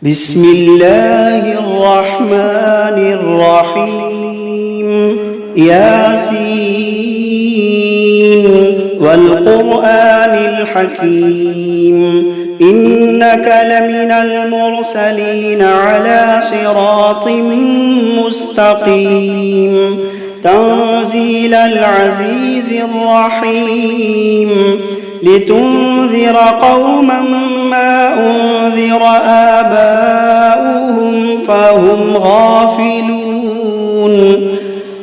بسم الله الرحمن الرحيم ياسين والقرآن الحكيم إنك لمن المرسلين على صراط مستقيم تنزيل العزيز الرحيم لتنذر قوما ما أنذر آباؤهم فهم غافلون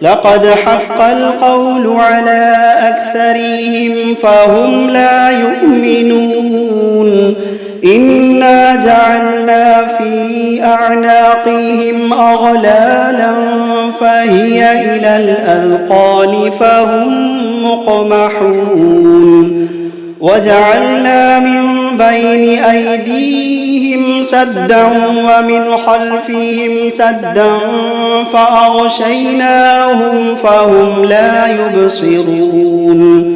لقد حق القول على أكثرهم فهم لا يؤمنون إنا جعلنا في أعناقهم أغلالا فهي إلى الأذقان فهم مقمحون وجعلنا من بين أيديهم سدا ومن خلفهم سدا فأغشيناهم فهم لا يبصرون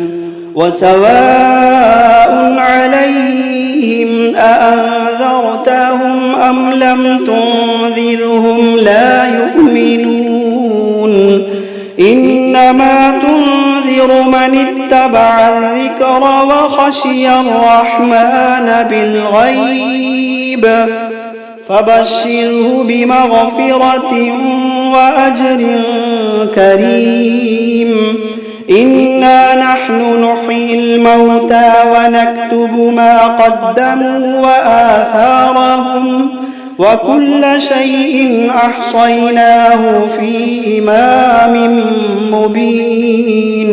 وسواء عليهم أأنذرتهم أم لم تنذرهم لا يؤمنون إنما تنذر من اتبع الذكر وخشي الرحمن بالغيب فبشره بمغفرة وأجر كريم إنا نحن نحيي الموتى ونكتب ما قدموا وآثارهم وكل شيء أحصيناه في إمام مبين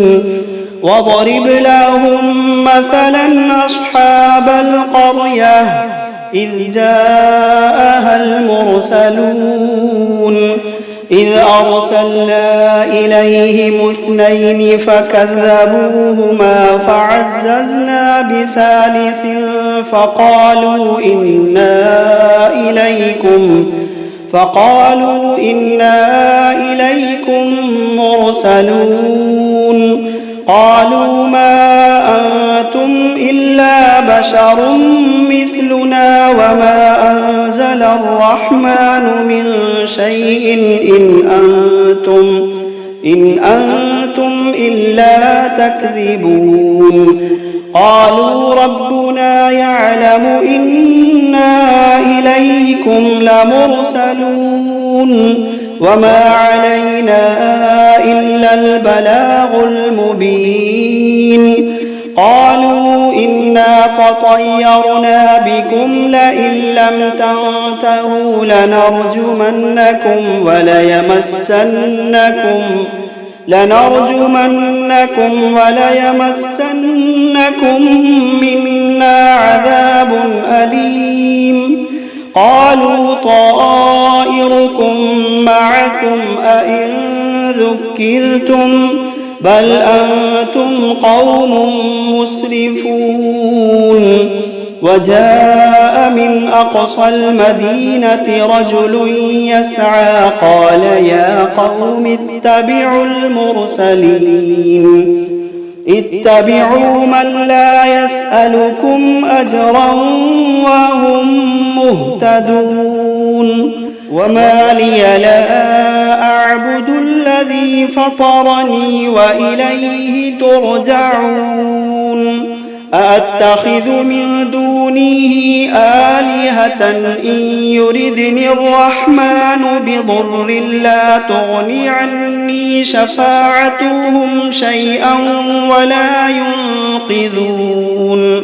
واضرب لهم مثلا أصحاب القرية إذ جاءها المرسلون إذ أرسلنا إليهم 2 فكذبوهما فعززنا بثالث فقالوا إنا إليكم مرسلون قالوا ما أنتم إلا بشر مثلنا وما أنزل الرحمن من شيء إن أنتم إلا تكذبون قالوا ربنا يعلم إنا إليكم لمرسلون وما علينا إلا البلاغ المبين قالوا إنا تطيرنا بكم لئن لم تنتهوا لنرجمنكم وليمسنكم منا عذاب أليم قالوا طائركم معكم أئن ذكرتم بل أنتم قوم مسرفون وجاء من أقصى المدينة رجل يسعى قال يا قوم اتبعوا من لا يسألكم أجرا وهم مهتدون وما لي لا أعبد الذي فطرني وإليه ترجعون أأتخذ من دونه آلهة إن يردني الرحمن بضر لا تغني عني شفاعتهم شيئا ولا ينقذون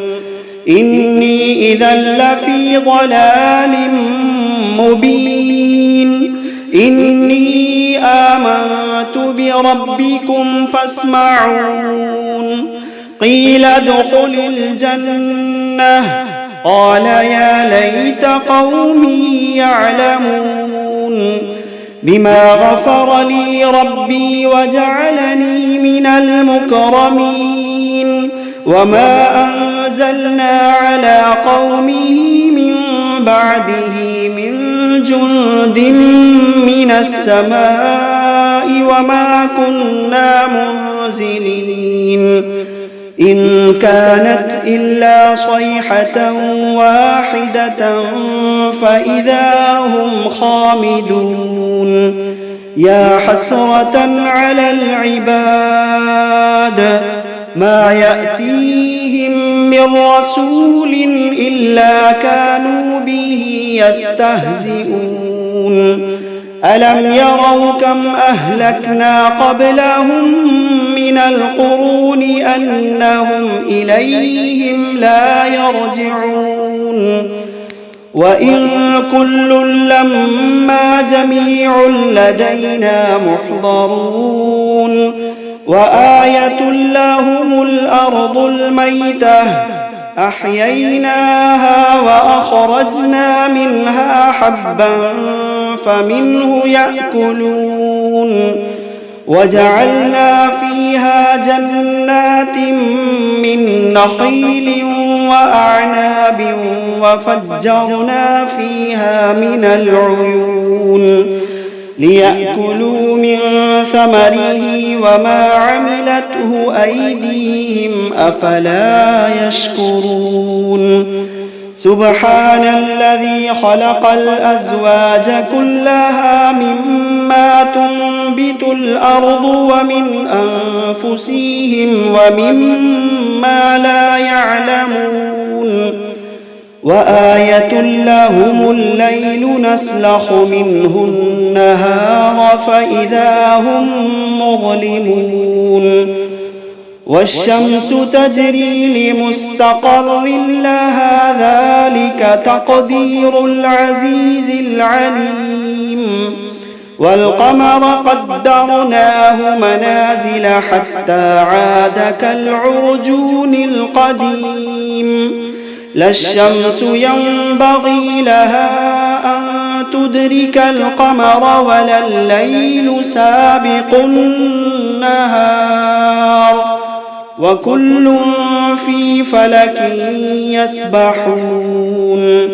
إني إذا لفي ضلال مبين إني آمنت بربكم فاسمعون قيل ادخل الجنة قال يا ليت قومي يعلمون بما غفر لي ربي وجعلني من المكرمين وما أنزلنا على قومه من بعده من جند من السماء وما كنا منزلين إن كانت إلا صيحة واحدة فإذا هم خامدون يا حسرة على العباد ما يأتيهم من رسول إلا كانوا به يستهزئون ألم يروا كم أهلكنا قبلهم من القرون أنهم إليهم لا يرجعون وإن كل لما جميع لدينا محضرون وآية لهم الأرض الميتة أحييناها وأخرجنا منها حبا فمنه يأكلون وجعلنا فيها جنات من نخيل وأعناب وفجرنا فيها من العيون ليأكلوا من ثمره وما عملته أيديهم أفلا يشكرون سبحان الذي خلق الأزواج كلها مما تنبت الأرض ومن أنفسهم ومما لا يعلمون وآية لهم الليل نسلخ منه النهار فإذا هم مظلمون والشمس تجري لمستقر لها ذلك تقدير العزيز العليم والقمر قدرناه منازل حتى عاد كالعرجون القديم لا الشمس ينبغي لها أن تدرك القمر ولا الليل سابق النهار وكل في فلك يسبحون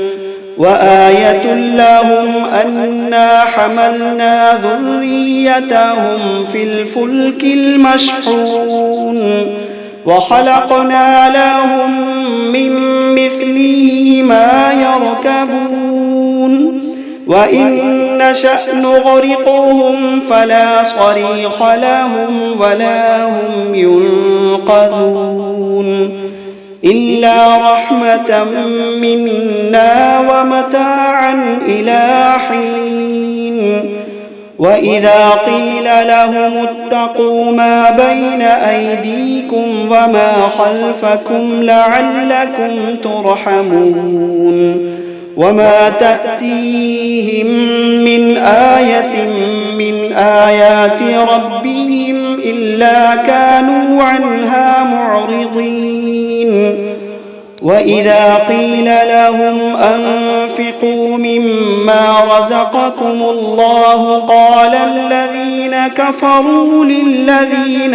وآية لهم أنا حملنا ذريتهم في الفلك المشحون وخلقنا لهم من مثله ما يركبون وإن نشأ نغرقهم فلا صريخ لهم ولا هم ينقذون إلا رحمة منا ومتاعا إلى حين وإذا قيل لهم اتقوا ما بين أيديكم وما خلفكم لعلكم ترحمون وما تأتيهم من آية من آيات ربهم إلا كانوا عنها معرضين وإذا قيل لهم أنفقوا مما رزقكم الله قال الذين كفروا للذين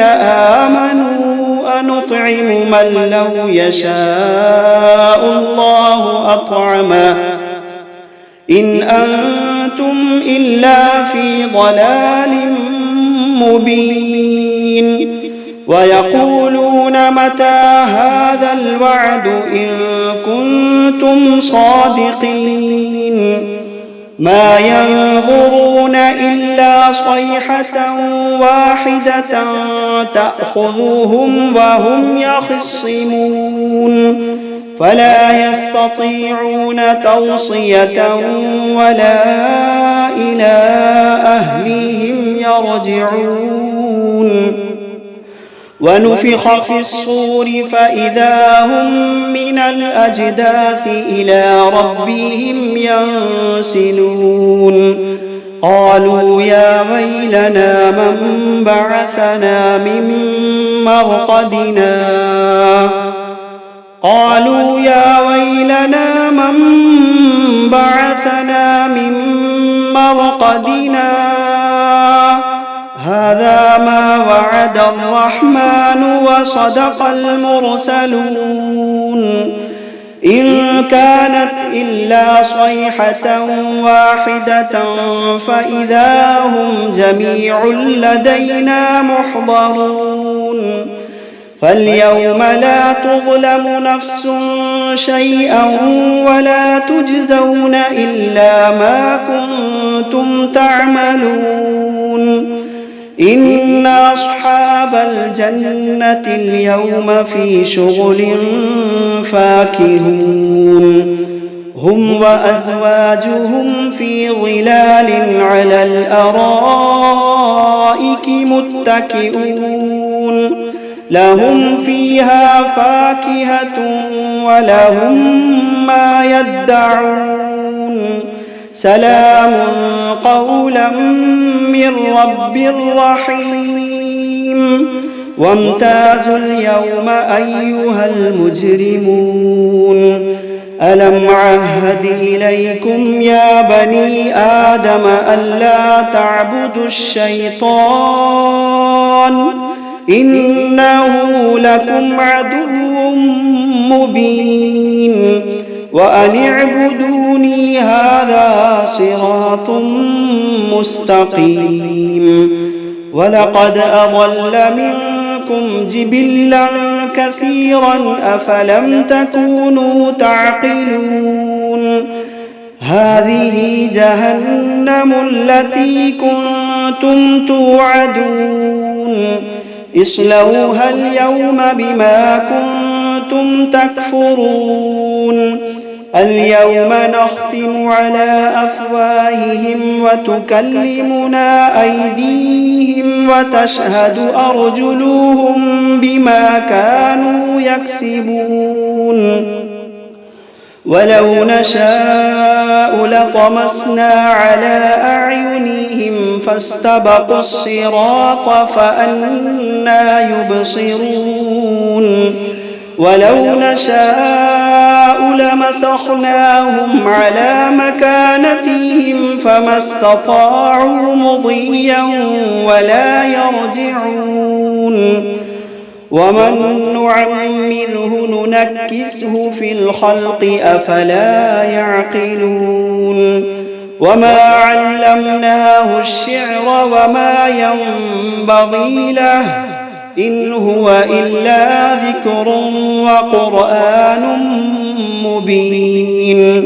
آمنوا أنطعم من لو يشاء الله أطعمه إن أنتم إلا في ضلال مبين ويقولون متى هذا الوعد إن كنتم صادقين ما ينظرون إلا صيحة واحدة تأخذهم وهم يخصمون فلا يستطيعون توصية ولا إلى أهلهم يرجعون ونفخ في الصور فإذا هم من الأجداث إلى ربهم ينسلون قالوا يا ويلنا من بعثنا من مرقدنا قالوا يا ويلنا من بعثنا من مرقدنا هذا ما وعد الرحمن وصدق المرسلون إن كانت إلا صيحة واحدة فإذا هم جميع لدينا محضرون فاليوم لا تظلم نفس شيئا ولا تجزون إلا ما كنتم تعملون إن أصحاب الجنة اليوم في شغل فاكهون هم وأزواجهم في ظلال على الأرائك متكئون لهم فيها فاكهة ولهم ما يدعون سلام قولا من رب رحيم وامتازوا اليوم أيها المجرمون ألم عهد إليكم يا بني آدم ألا تعبدوا الشيطان إنه لكم عدو مبين وأن اعبدوني هذا صراط مستقيم ولقد أضل منكم جبلا كثيرا أفلم تكونوا تعقلون هذه جهنم التي كنتم توعدون اصلوها اليوم بما كنتم تكفرون اليوم نختم على أفواههم وتكلمنا أيديهم وتشهد أرجلهم بما كانوا يكسبون ولو نشاء لطمسنا على أعينهم فاستبقوا الصراط فأنى يبصرون ولو نشاء لمسخناهم على مكانتهم فما استطاعوا مضيا ولا يرجعون ومن نعمره ننكسه في الخلق أفلا يعقلون وما علمناه الشعر وما ينبغي له إن هو إلا ذكر وقرآن مبين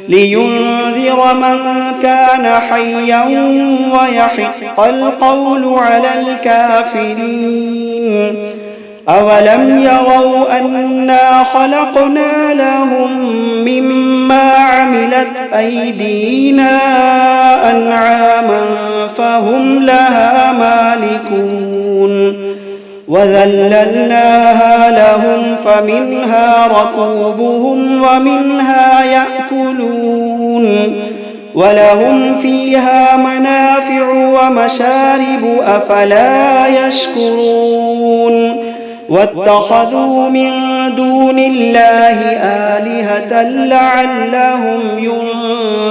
لينذر من كان حيا ويحق القول على الكافرين أولم يروا أنا خلقنا لهم مما عملت أيدينا أنعاما فهم لها مالكون وذللناها لهم فمنها ركوبهم ومنها يأكلون ولهم فيها منافع ومشارب أفلا يشكرون واتخذوا من دون الله آلهة لعلهم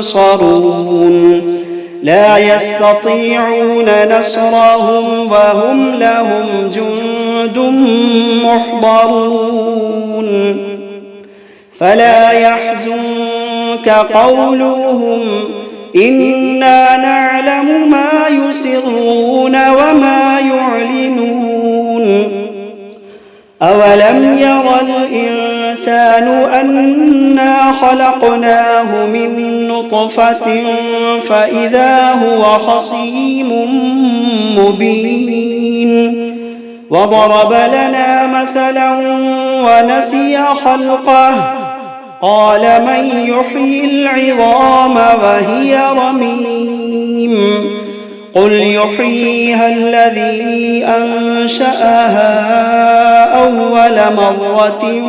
ينصرون لا يستطيعون نصرهم وهم لهم جند محضرون فلا يحزنك قولهم إنا نعلم ما يسرون وما يعلنون أولم ير الإنسان أنا خلقناه من نطفة فإذا هو خصيم مبين وضرب لنا مثلا ونسي خلقه قال من يحيي العظام وهي رميم قل يحييها الذي أنشأها أول مرة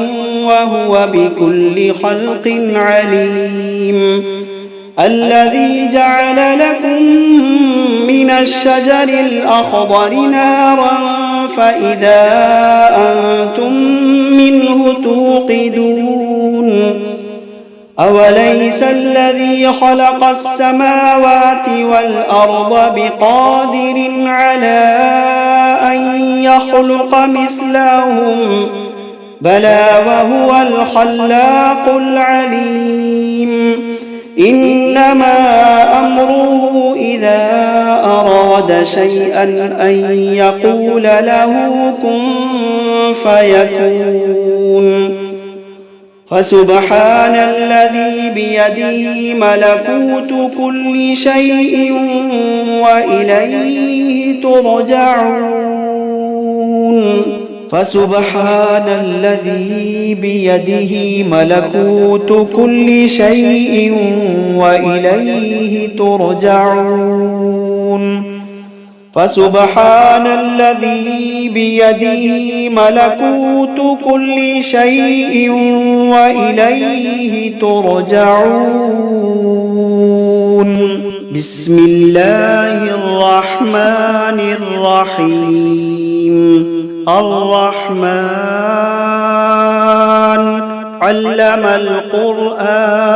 وهو بكل خلق عليم الذي جعل لكم من الشجر الأخضر نارا فإذا أنتم منه توقدون أوليس الذي خلق السماوات والأرض بقادر على أن يخلق مثلهم بلى وهو الخلاق العليم إنما أمره إذا أراد شيئا أن يقول له كن فيكون فسبحان الذي بيده ملكوت كل شيء وإليه ترجعون فسبحان الذي بيده ملكوت كل شيء وإليه ترجعون فسبحان الذي بيده ملكوت كل شيء وإليه ترجعون بسم الله الرحمن الرحيم الرحمن علم القرآن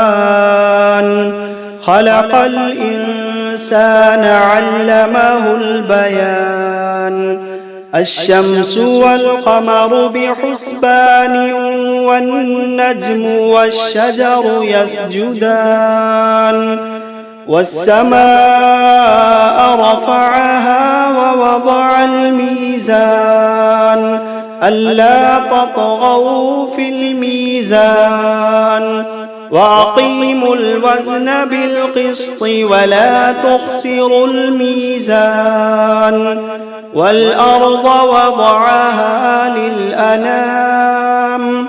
خلق الإنسان علمه البيان الشمس والقمر بحسبان والنجم والشجر يسجدان والسماء رفعها ووضع الميزان ألا تطغوا في الميزان وأقيموا الوزن بالقسط ولا تخسروا الميزان والأرض وضعها للأنام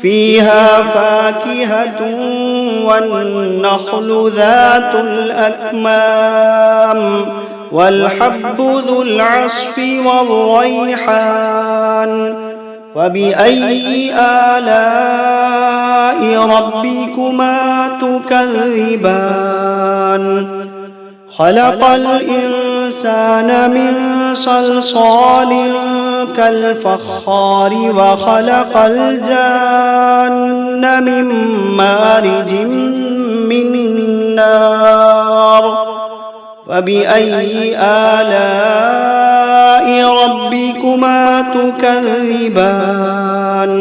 فيها فاكهة والنخل ذات الأكمام والحب ذو العصف والريحان فبأي آلاء ربكما تكذبان خلق الإنسان من صلصال كالفخار وخلق الجان من مارج من نار فبأي آلاء ربكما تكذبان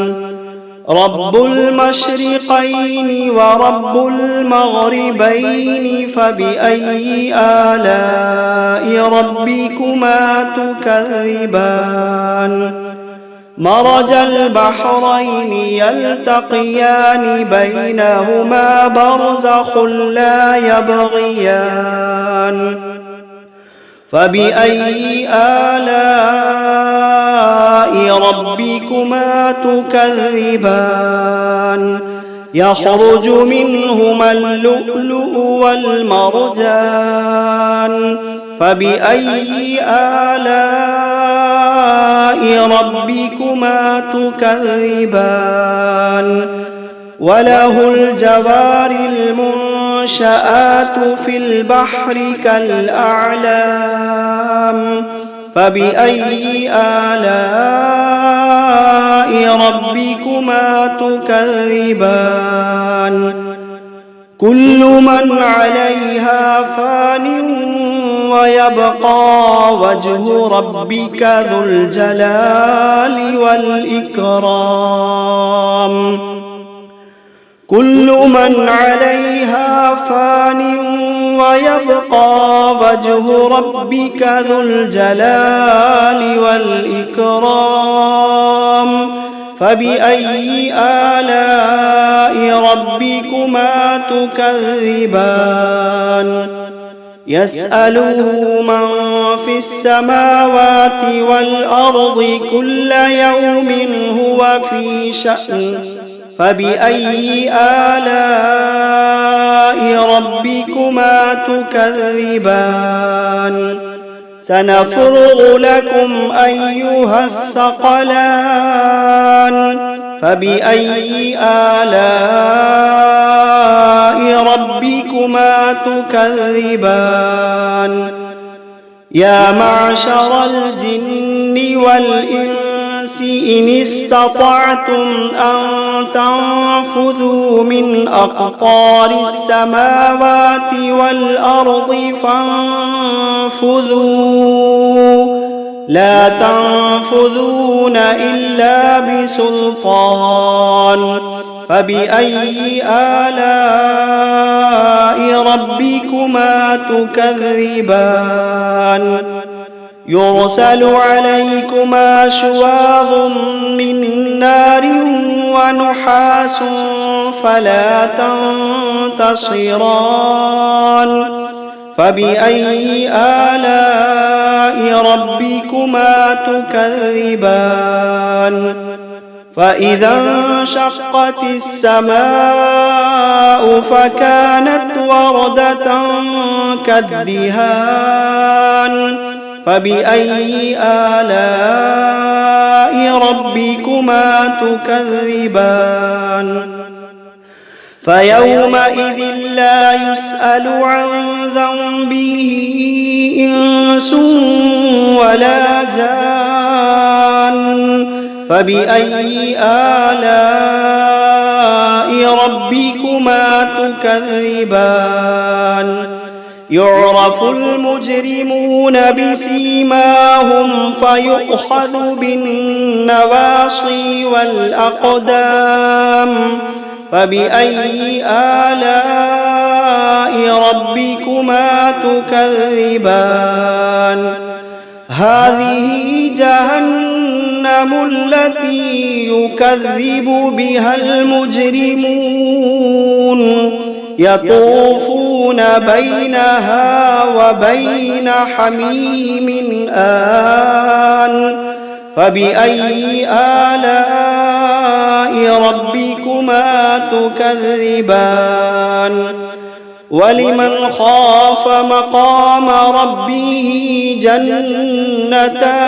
رب المشرقين ورب المغربين فبأي آلاء ربكما تكذبان مرج البحرين يلتقيان بينهما برزخ لا يبغيان فبأي آلاء ربكما تكذبان يخرج منهما اللؤلؤ والمرجان فبأي آلاء ربكما تكذبان وله الجوار المنشآت في البحر كالأعلام فبأي آلاء ربكما تكذبان كل من عليها فان ويبقى وجه ربك ذو الجلال والإكرام كل من عليها فان ويبقى وجه ربك ذو الجلال والإكرام فبأي آلاء ربكما تكذبان يسأله من في السماوات والأرض كل يوم هو في شأن فبأي آلاء ربكما تكذبان سنفرغ لكم أيها الثقلان فبأي آلاء ربكما تكذبان يا معشر الجن والإنس إن استطعتم أن تنفذوا من أقطار السماوات والأرض فانفذوا لا تنفذون إلا بسلطان فبأي آلاء ربكما تكذبان يرسل عليكما شواظ من نار ونحاس فلا تنتصران فبأي آلاء ربكما تكذبان فإذا انشقت السماء فكانت وردة كالدهان فبأي آلاء ربكما تكذبان فيومئذ لا يسأل عن ذنبه إنس ولا جان فبأي آلاء ربكما تكذبان يعرف المجرمون بسيماهم فيؤخذ بالنواصي والأقدام فبأي آلاء ربكما تكذبان هذه جهنم التي يكذب بها المجرمون يطوفون بينها وبين حميم آن فبأي آلاء ربكما تكذبان ولمن خاف مقام ربه جنتان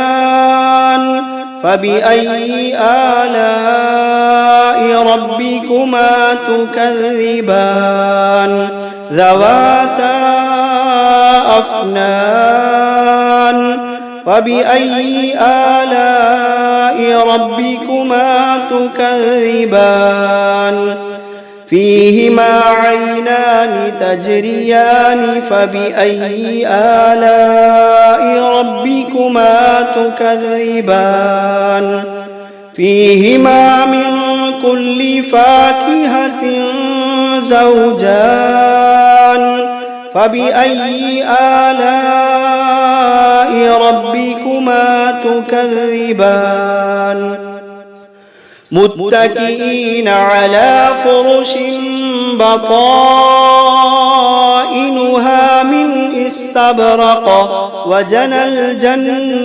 فبأي آلاء ربكما تكذبان ذواتا أفنان فبأي آلاء ربكما تكذبان فيهما عينان تجريان فبأي آلاء ربكما تكذبان فيهما من كل فاكهة زوجان فبأي آلاء ربكما تكذبان متكئين على فرش بطائنها من استبرق وجنى الجنتين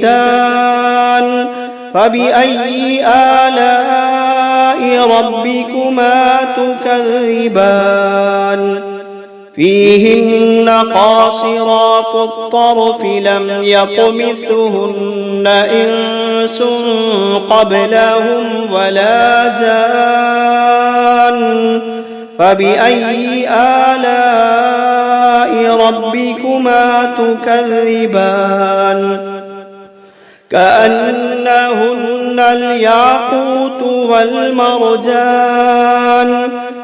دان فبأي آلاء ربكما تكذبان فيهن قاصرات الطرف لم يطمثهن إنس قبلهم ولا جان فبأي آلاء ربكما تكذبان كأنهن الياقوت والمرجان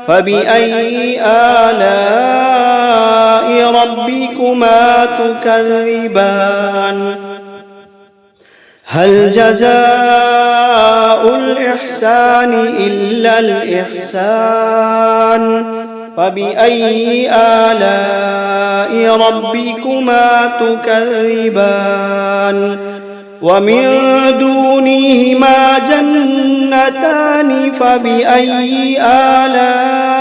فبأي آلاء ربكما تكذبان هل جزاء الإحسان إلا الإحسان فبأي آلاء ربكما تكذبان ومن دونهما جنتان فبأي آلاء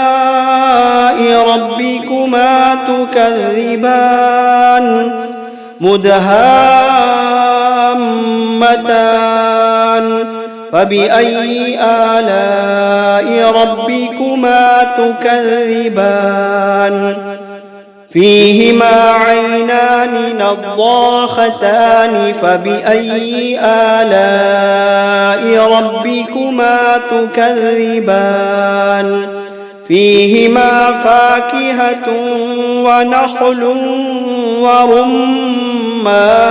ربكما تكذبان مدهامتان فبأي آلاء ربكما تكذبان فيهما عينان نضاختان فبأي آلاء ربكما تكذبان فيهما فاكهة ونخل ورمان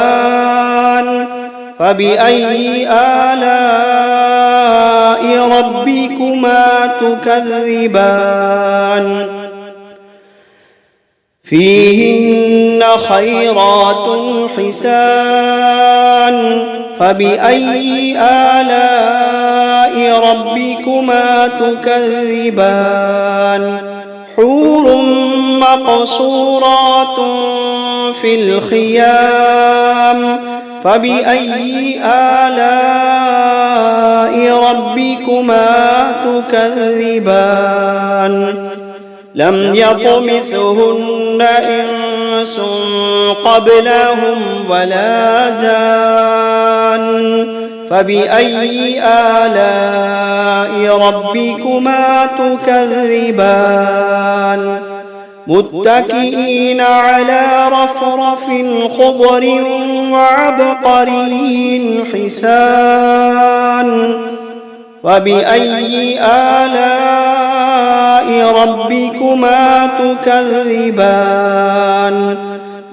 فبأي آلاء ربكما تكذبان فيهن خيرات حسان فبأي آلاء ربكما تكذبان حور مقصورات في الخيام فبأي آلاء ربكما تكذبان لم يطمثهن إنس قبلهم ولا جان فبأي آلاء ربكما تكذبان متكئين على رفرف خضر وعبقري حسان فبأي آلاء ربكما تكذبان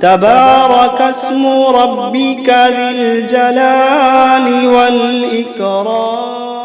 تبارك اسم ربك ذي الجلال والإكرام